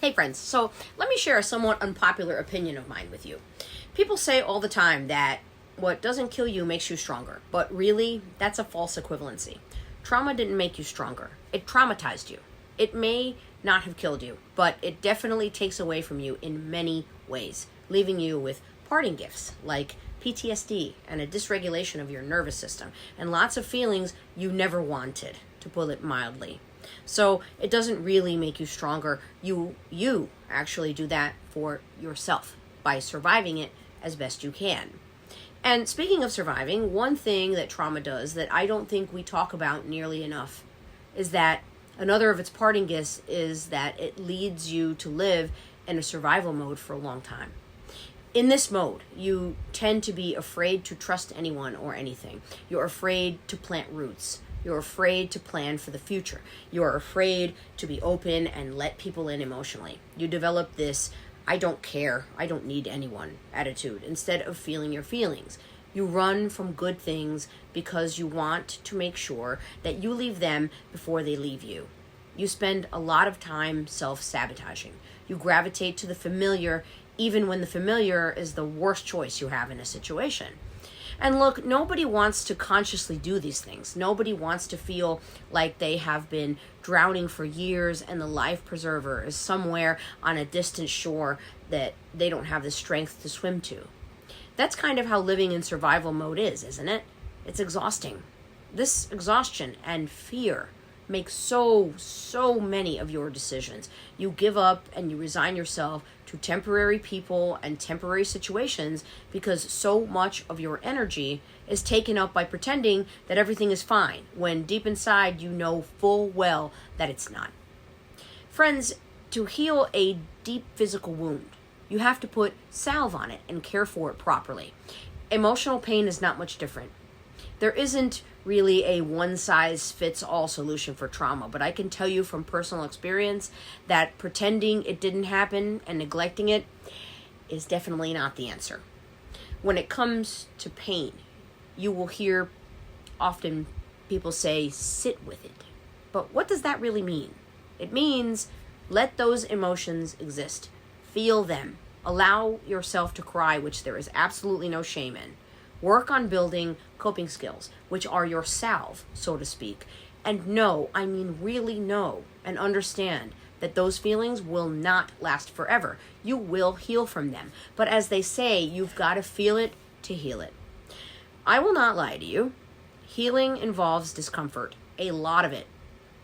Hey friends, so let me share a somewhat unpopular opinion of mine with you. People say all the time that what doesn't kill you makes you stronger, but really, that's a false equivalency. Trauma didn't make you stronger. It traumatized you. It may not have killed you, but it definitely takes away from you in many ways, leaving you with parting gifts like PTSD and a dysregulation of your nervous system, and lots of feelings you never wanted, to put it mildly. So it doesn't really make you stronger. You actually do that for yourself by surviving it as best you can. And speaking of surviving, one thing that trauma does that I don't think we talk about nearly enough is that another of its parting gifts is that it leads you to live in a survival mode for a long time. In this mode, you tend to be afraid to trust anyone or anything. You're afraid to plant roots. You're afraid to plan for the future. You're afraid to be open and let people in emotionally. You develop this I don't care, I don't need anyone attitude instead of feeling your feelings. You run from good things because you want to make sure that you leave them before they leave you. You spend a lot of time self-sabotaging. You gravitate to the familiar even when the familiar is the worst choice you have in a situation. And look, nobody wants to consciously do these things. Nobody wants to feel like they have been drowning for years and the life preserver is somewhere on a distant shore that they don't have the strength to swim to. That's kind of how living in survival mode is, isn't it? It's exhausting. This exhaustion and fear make so many of your decisions. You give up and you resign yourself to temporary people and temporary situations because so much of your energy is taken up by pretending that everything is fine when deep inside you know full well that it's not. Friends, to heal a deep physical wound, you have to put salve on it and care for it properly. Emotional pain is not much different. There isn't really a one-size-fits-all solution for trauma, but I can tell you from personal experience that pretending it didn't happen and neglecting it is definitely not the answer. When it comes to pain, you will hear often people say, sit with it. But what does that really mean? It means let those emotions exist. Feel them. Allow yourself to cry, which there is absolutely no shame in. Work on building coping skills, which are your salve, so to speak. And know, I mean really know and understand that those feelings will not last forever. You will heal from them. But as they say, you've got to feel it to heal it. I will not lie to you. Healing involves discomfort, a lot of it.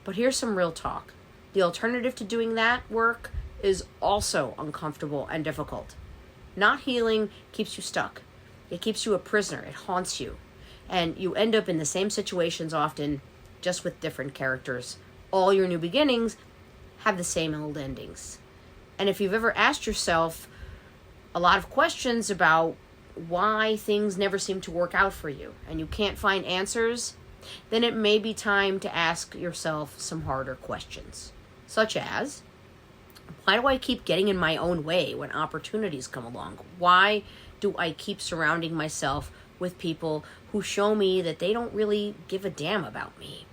But here's some real talk. The alternative to doing that work is also uncomfortable and difficult. Not healing keeps you stuck. It keeps you a prisoner. It haunts you. And you end up in the same situations often, just with different characters. All your new beginnings have the same old endings. And if you've ever asked yourself a lot of questions about why things never seem to work out for you, and you can't find answers, then it may be time to ask yourself some harder questions. Such as, why do I keep getting in my own way when opportunities come along? Why do I keep surrounding myself with people who show me that they don't really give a damn about me?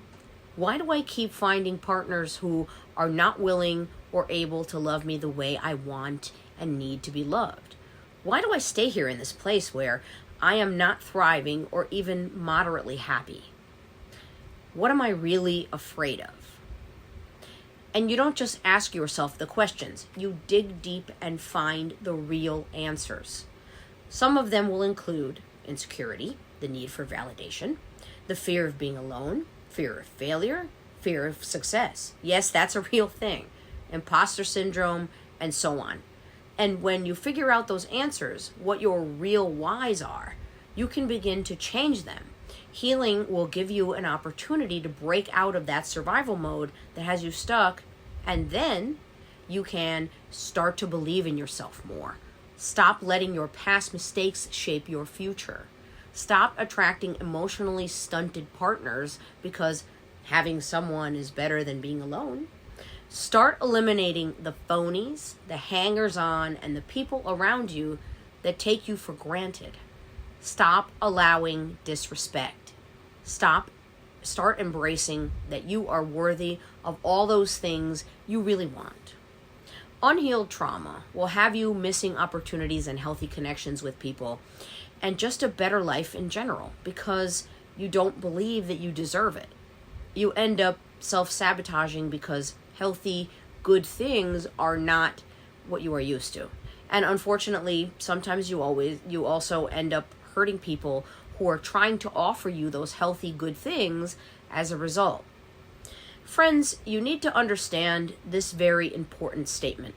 Why do I keep finding partners who are not willing or able to love me the way I want and need to be loved? Why do I stay here in this place where I am not thriving or even moderately happy? What am I really afraid of? And you don't just ask yourself the questions. You dig deep and find the real answers. Some of them will include insecurity, the need for validation, the fear of being alone, fear of failure, fear of success. Yes, that's a real thing. Imposter syndrome, and so on. And when you figure out those answers, what your real whys are, you can begin to change them. Healing will give you an opportunity to break out of that survival mode that has you stuck, and then you can start to believe in yourself more. Stop letting your past mistakes shape your future. Stop attracting emotionally stunted partners because having someone is better than being alone. Start eliminating the phonies, the hangers-on, and the people around you that take you for granted. Stop allowing disrespect. Start embracing that you are worthy of all those things you really want. Unhealed trauma will have you missing opportunities and healthy connections with people and just a better life in general because you don't believe that you deserve it. You end up self-sabotaging because healthy, good things are not what you are used to. And unfortunately, sometimes you also end up hurting people who are trying to offer you those healthy, good things as a result. Friends, you need to understand this very important statement.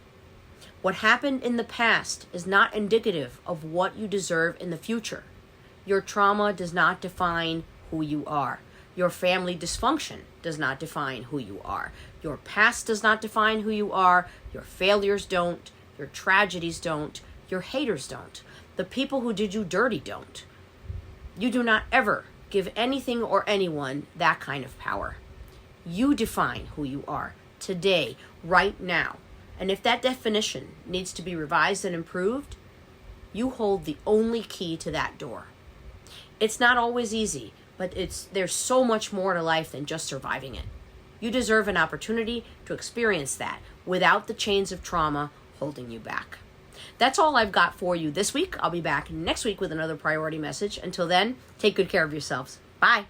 What happened in the past is not indicative of what you deserve in the future. Your trauma does not define who you are. Your family dysfunction does not define who you are. Your past does not define who you are. Your failures don't. Your tragedies don't. Your haters don't. The people who did you dirty don't. You do not ever give anything or anyone that kind of power. You define who you are today, right now. And if that definition needs to be revised and improved, you hold the only key to that door. It's not always easy, but there's so much more to life than just surviving it. You deserve an opportunity to experience that without the chains of trauma holding you back. That's all I've got for you this week. I'll be back next week with another priority message. Until then, take good care of yourselves. Bye.